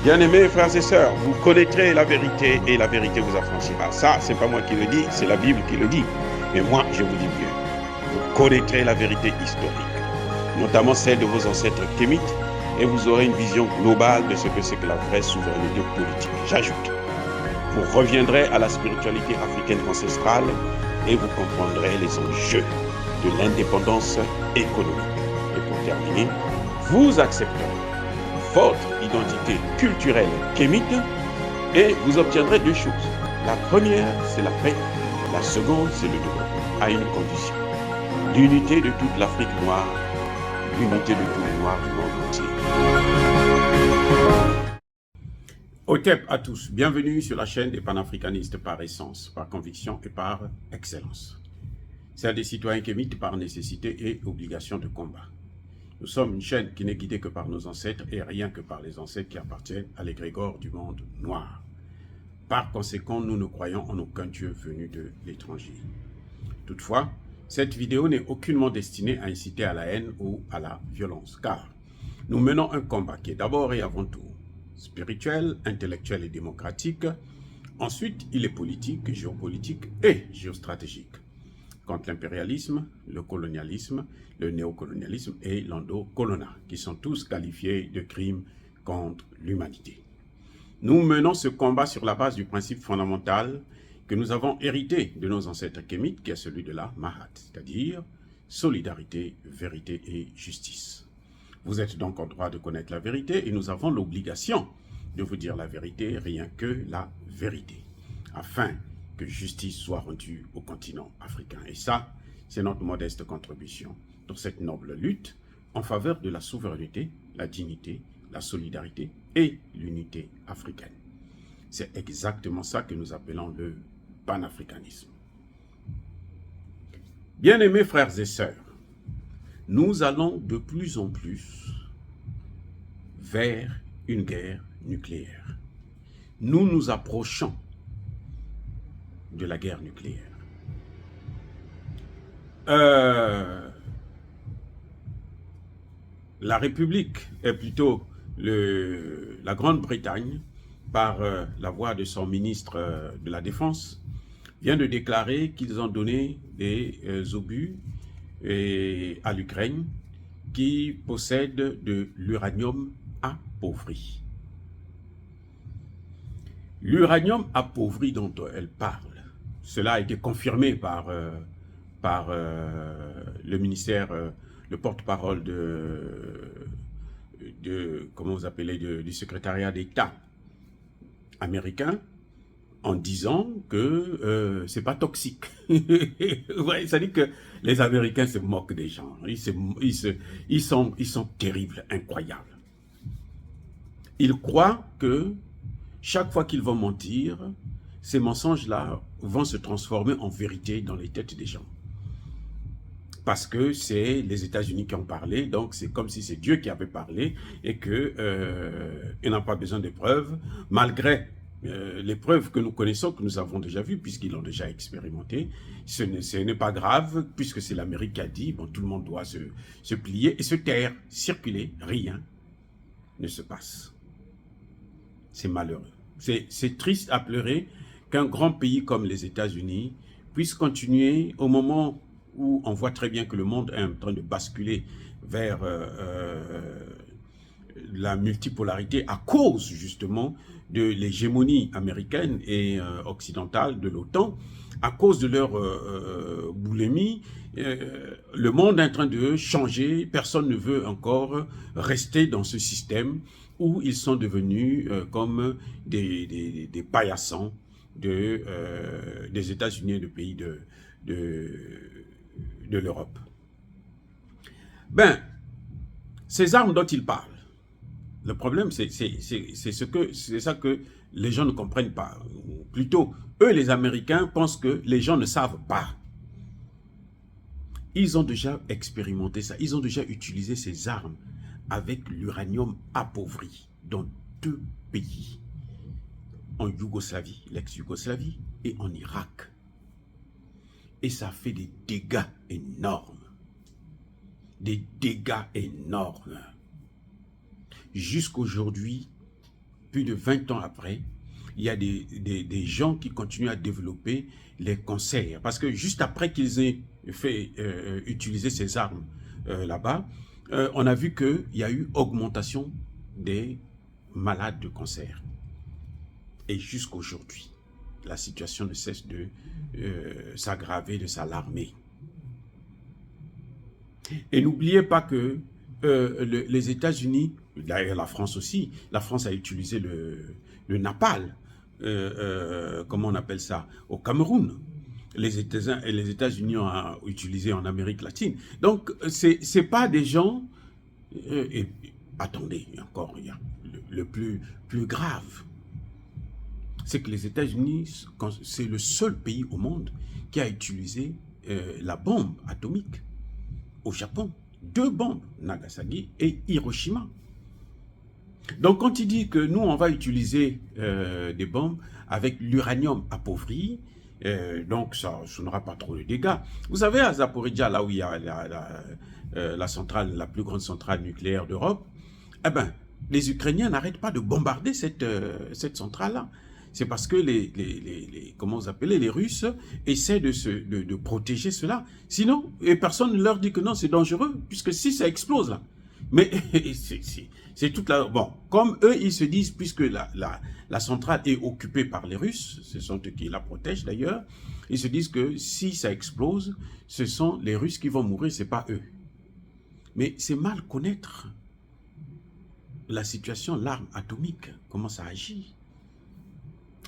Bien-aimés frères et sœurs, vous connaîtrez la vérité et la vérité vous affranchira. Ça, c'est pas moi qui le dis, c'est la Bible qui le dit. Mais moi, je vous dis mieux. Vous connaîtrez la vérité historique, notamment celle de vos ancêtres kémites, et vous aurez une vision globale de ce que c'est que la vraie souveraineté politique. J'ajoute, vous reviendrez à la spiritualité africaine ancestrale et vous comprendrez les enjeux de l'indépendance économique. Et pour terminer, vous accepterez votre identité culturelle kémite et vous obtiendrez deux choses. La première, c'est la paix. La seconde, c'est le développement, à une condition. L'unité de toute l'Afrique noire, l'unité de tous les Noirs du monde entier. Otep à tous, bienvenue sur la chaîne des panafricanistes par essence, par conviction et par excellence. Celle des citoyens kémites par nécessité et obligation de combat. Nous sommes une chaîne qui n'est guidée que par nos ancêtres et rien que par les ancêtres qui appartiennent à l'égrégore du monde noir. Par conséquent, nous ne croyons en aucun Dieu venu de l'étranger. Toutefois, cette vidéo n'est aucunement destinée à inciter à la haine ou à la violence, car nous menons un combat qui est d'abord et avant tout spirituel, intellectuel et démocratique. Ensuite, il est politique, géopolitique et géostratégique. Contre l'impérialisme, le colonialisme, le néocolonialisme et l'endocolonat, qui sont tous qualifiés de crimes contre l'humanité. Nous menons ce combat sur la base du principe fondamental que nous avons hérité de nos ancêtres kémites, qui est celui de la Mahat, c'est-à-dire solidarité, vérité et justice. Vous êtes donc en droit de connaître la vérité et nous avons l'obligation de vous dire la vérité, rien que la vérité, afin que justice soit rendue au continent africain. Et ça, c'est notre modeste contribution dans cette noble lutte en faveur de la souveraineté, la dignité, la solidarité et l'unité africaine. C'est exactement ça que nous appelons le panafricanisme. Bien-aimés frères et sœurs, nous allons de plus en plus vers une guerre nucléaire. Nous nous approchons de la guerre nucléaire. La République, est plutôt la Grande-Bretagne, par la voix de son ministre de la Défense, vient de déclarer qu'ils ont donné des obus à l'Ukraine qui possèdent de l'uranium appauvri. L'uranium appauvri dont elle parle, cela a été confirmé par le ministère, le porte-parole comment vous appelez, du secrétariat d'État américain, en disant que c'est pas toxique. Ouais, ça dit que les Américains se moquent des gens. Ils sont terribles, incroyables. Ils croient que chaque fois qu'ils vont mentir, ces mensonges-là vont se transformer en vérité dans les têtes des gens. Parce que c'est les États-Unis qui ont parlé, donc c'est comme si c'est Dieu qui avait parlé et qu'ils n'ont pas besoin de preuves, malgré les preuves que nous connaissons, que nous avons déjà vues, puisqu'ils l'ont déjà expérimenté. Ce n'est pas grave, puisque c'est l'Amérique qui a dit, bon, tout le monde doit se plier et se taire, circuler, rien ne se passe. C'est malheureux. C'est triste à pleurer qu'un grand pays comme les États-Unis puisse continuer au moment où on voit très bien que le monde est en train de basculer vers la multipolarité à cause justement de l'hégémonie américaine et occidentale de l'OTAN, à cause de leur boulimie. Le monde est en train de changer, personne ne veut encore rester dans ce système où ils sont devenus comme des paillassons des États-Unis et des pays de l'Europe. Ben, ces armes dont ils parlent, le problème, c'est ça que les gens ne comprennent pas. Plutôt, eux, les Américains, pensent que les gens ne savent pas. Ils ont déjà expérimenté ça. Ils ont déjà utilisé ces armes avec l'uranium appauvri dans 2 pays. En Yougoslavie, l'ex-Yougoslavie, et en Irak. Et ça fait des dégâts énormes. Des dégâts énormes. Jusqu'aujourd'hui, plus de 20 ans après, il y a des gens qui continuent à développer les cancers. Parce que juste après qu'ils aient fait utiliser ces armes là-bas, on a vu qu'il y a eu augmentation des malades de cancer. Et jusqu'aujourd'hui, la situation ne cesse de s'aggraver, de s'alarmer. Et n'oubliez pas que les États-Unis, d'ailleurs la France aussi, la France a utilisé le napalm, comment on appelle ça, au Cameroun. Les États-Unis ont utilisé en Amérique latine. Donc, ce n'est pas des gens... et attendez, encore, il y a le plus grave. C'est que les États-Unis, c'est le seul pays au monde qui a utilisé la bombe atomique au Japon. 2 bombes, Nagasaki et Hiroshima. Donc quand il dit que nous, on va utiliser des bombes avec l'uranium appauvri, donc ça n'aura pas trop de dégâts. Vous savez, à Zaporizhzhia, là où il y a la centrale, la plus grande centrale nucléaire d'Europe, eh ben, les Ukrainiens n'arrêtent pas de bombarder cette centrale-là. C'est parce que comment vous appelez, les Russes essaient de protéger cela. Sinon, et personne ne leur dit que non, c'est dangereux, puisque si ça explose là. Mais c'est toute la... Bon, comme eux, ils se disent, puisque la centrale est occupée par les Russes, ce sont eux qui la protègent d'ailleurs, ils se disent que si ça explose, ce sont les Russes qui vont mourir, ce n'est pas eux. Mais c'est mal connaître la situation, l'arme atomique, comment ça agit.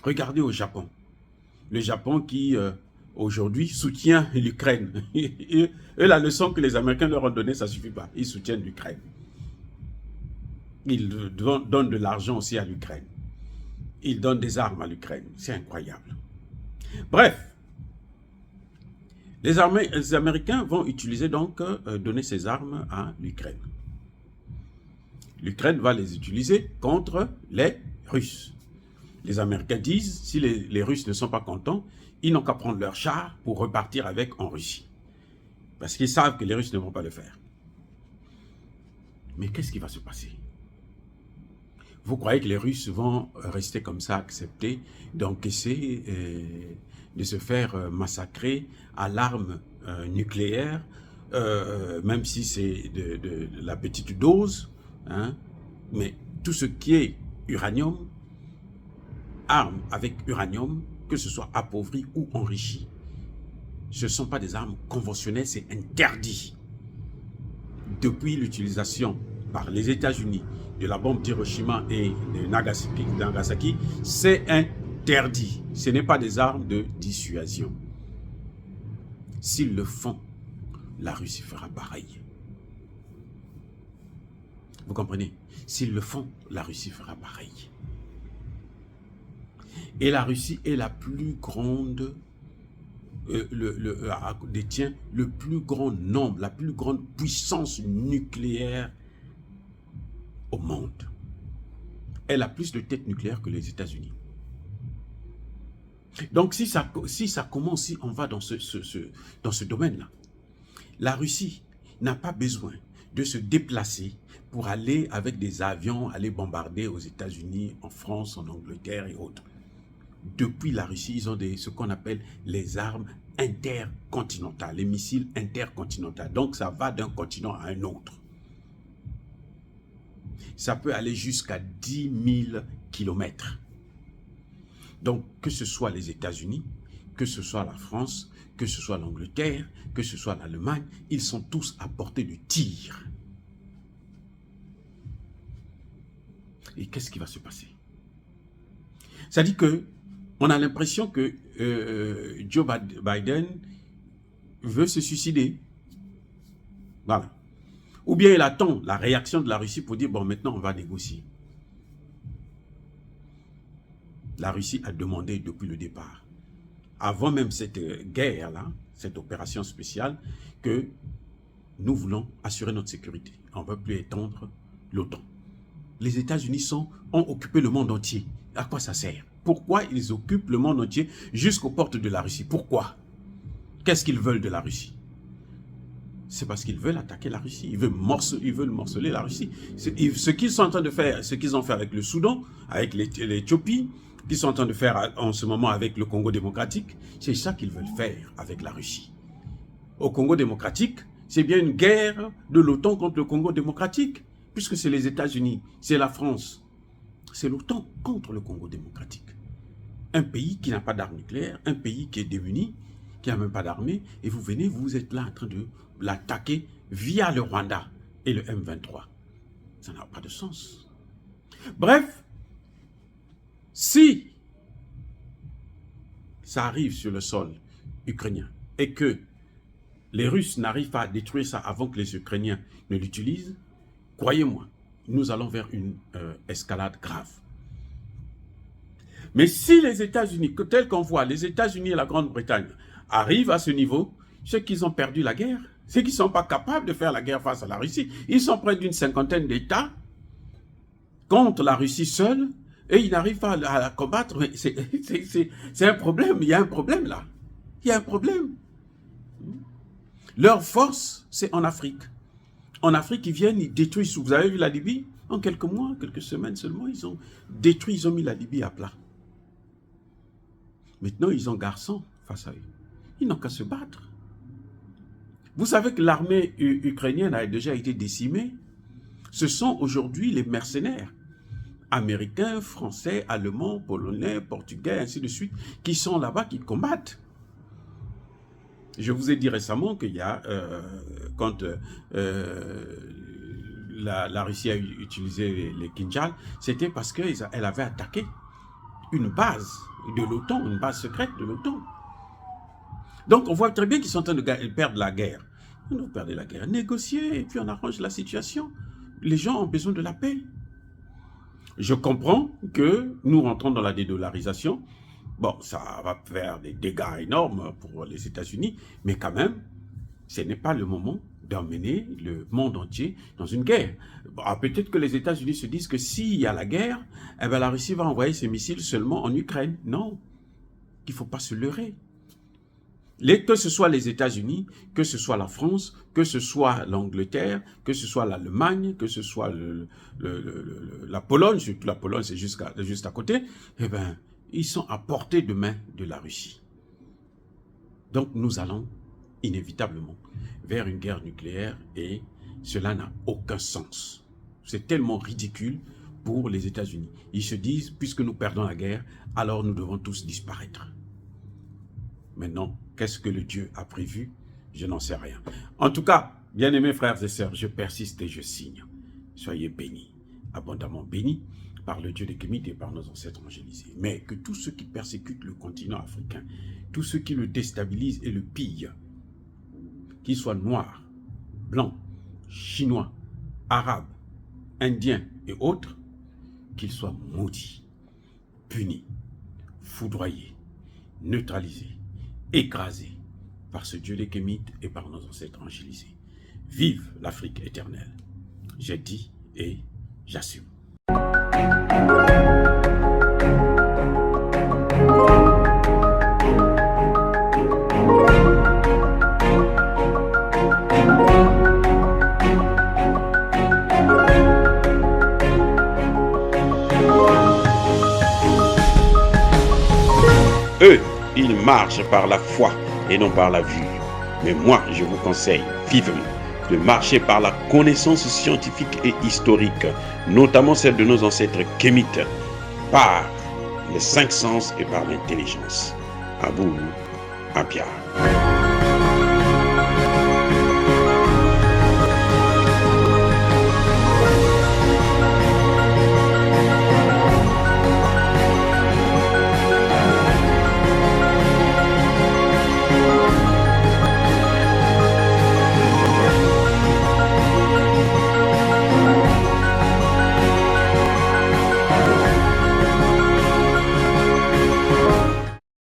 Regardez au Japon. Le Japon qui, aujourd'hui, soutient l'Ukraine. Et la leçon que les Américains leur ont donnée, ça ne suffit pas. Ils soutiennent l'Ukraine. Ils donnent de l'argent aussi à l'Ukraine. Ils donnent des armes à l'Ukraine. C'est incroyable. Bref, les Américains vont utiliser donc, donner ces armes à l'Ukraine. L'Ukraine va les utiliser contre les Russes. Les Américains disent, si les Russes ne sont pas contents, ils n'ont qu'à prendre leur char pour repartir avec en Russie. Parce qu'ils savent que les Russes ne vont pas le faire. Mais qu'est-ce qui va se passer? Vous croyez que les Russes vont rester comme ça, accepter d'encaisser, de se faire massacrer à l'arme nucléaire, même si c'est de la petite dose, hein? Mais tout ce qui est uranium, armes avec uranium, que ce soit appauvri ou enrichi, ce ne sont pas des armes conventionnelles, c'est interdit. Depuis l'utilisation par les États-Unis de la bombe d'Hiroshima et de Nagasaki, c'est interdit. Ce n'est pas des armes de dissuasion. S'ils le font, la Russie fera pareil. Vous comprenez? S'ils le font, la Russie fera pareil. Et la Russie est la plus grande, détient le plus grand nombre, la plus grande puissance nucléaire au monde. Elle a plus de têtes nucléaires que les États-Unis. Donc si ça commence, si on va dans ce domaine-là, la Russie n'a pas besoin de se déplacer pour aller avec des avions, aller bombarder aux États-Unis, en France, en Angleterre et autres. Depuis la Russie, ils ont ce qu'on appelle les armes intercontinentales, les missiles intercontinentaux. Donc, ça va d'un continent à un autre. Ça peut aller jusqu'à 10 000 kilomètres. Donc, que ce soit les États-Unis, que ce soit la France, que ce soit l'Angleterre, que ce soit l'Allemagne, ils sont tous à portée de tir. Et qu'est-ce qui va se passer? Ça dit que on a l'impression que Joe Biden veut se suicider. Voilà. Ou bien il attend la réaction de la Russie pour dire, bon, maintenant on va négocier. La Russie a demandé depuis le départ, avant même cette guerre-là, cette opération spéciale, que nous voulons assurer notre sécurité. On ne veut plus étendre l'OTAN. Les États-Unis ont occupé le monde entier. À quoi ça sert? Pourquoi ils occupent le monde entier jusqu'aux portes de la Russie? Pourquoi? Qu'est-ce qu'ils veulent de la Russie? c'est parce qu'ils veulent attaquer la Russie. Ils veulent morceler la Russie. Ce qu'ils sont en train de faire, ce qu'ils ont fait avec le Soudan, avec l'Éthiopie, qu'ils sont en train de faire en ce moment avec le Congo démocratique, c'est ça qu'ils veulent faire avec la Russie. Au Congo démocratique, c'est bien une guerre de l'OTAN contre le Congo démocratique, puisque c'est les États-Unis, c'est la France. C'est l'OTAN contre le Congo démocratique. Un pays qui n'a pas d'armes nucléaires, un pays qui est démuni, qui n'a même pas d'armée, et vous êtes là en train de l'attaquer via le Rwanda et le M23. Ça n'a pas de sens. Bref, si ça arrive sur le sol ukrainien et que les Russes n'arrivent pas à détruire ça avant que les Ukrainiens ne l'utilisent, croyez-moi, nous allons vers une escalade grave. Mais si les États-Unis, tel qu'on voit, les États-Unis et la Grande-Bretagne arrivent à ce niveau, c'est qu'ils ont perdu la guerre. C'est qu'ils ne sont pas capables de faire la guerre face à la Russie. Ils sont près d'une 50aine d'États contre la Russie seule et ils n'arrivent pas à la combattre. C'est un problème. Il y a un problème là. Il y a un problème. Leur force, c'est en Afrique. En Afrique, ils viennent, ils détruisent. Vous avez vu la Libye? En quelques mois, quelques semaines seulement, ils ont détruit, ils ont mis la Libye à plat. Maintenant, ils ont garçon face à eux. Ils n'ont qu'à se battre. Vous savez que l'armée ukrainienne a déjà été décimée. Ce sont aujourd'hui les mercenaires américains, français, allemands, polonais, portugais, ainsi de suite, qui sont là-bas, qui combattent. Je vous ai dit récemment qu'il y a, quand la Russie a utilisé les Kinjal, c'était parce qu'elle avait attaqué une base de l'OTAN, une base secrète de l'OTAN. Donc on voit très bien qu'ils sont en train de perdre la guerre. On doit perdre la guerre. Négocier et puis on arrange la situation. Les gens ont besoin de la paix. Je comprends que nous rentrons dans la dédollarisation. Bon, ça va faire des dégâts énormes pour les États-Unis, mais quand même, ce n'est pas le moment d'emmener le monde entier dans une guerre. Bon, peut-être que les États-Unis se disent que s'il y a la guerre, eh bien, la Russie va envoyer ses missiles seulement en Ukraine. Non, il ne faut pas se leurrer. Que ce soit les États-Unis, que ce soit la France, que ce soit l'Angleterre, que ce soit l'Allemagne, que ce soit la Pologne, surtout la Pologne c'est juste à côté, eh bien, ils sont à portée de main de la Russie. Donc nous allons inévitablement vers une guerre nucléaire et cela n'a aucun sens. C'est tellement ridicule pour les États-Unis. Ils se disent, puisque nous perdons la guerre, alors nous devons tous disparaître. Maintenant, qu'est-ce que le Dieu a prévu? Je n'en sais rien. En tout cas, bien-aimés frères et sœurs, je persiste et je signe. Soyez bénis, abondamment bénis par le Dieu des Kémites et par nos ancêtres angélisés. Mais que tous ceux qui persécutent le continent africain, tous ceux qui le déstabilisent et le pillent, qu'ils soient noirs, blancs, chinois, arabes, indiens et autres, qu'ils soient maudits, punis, foudroyés, neutralisés, écrasés par ce Dieu des Kémites et par nos ancêtres angélisés. Vive l'Afrique éternelle. J'ai dit et j'assume. Eux, ils marchent par la foi et non par la vue. Mais moi, je vous conseille vivement de marcher par la connaissance scientifique et historique, notamment celle de nos ancêtres kémites, par les 5 sens et par l'intelligence. Abou Abia.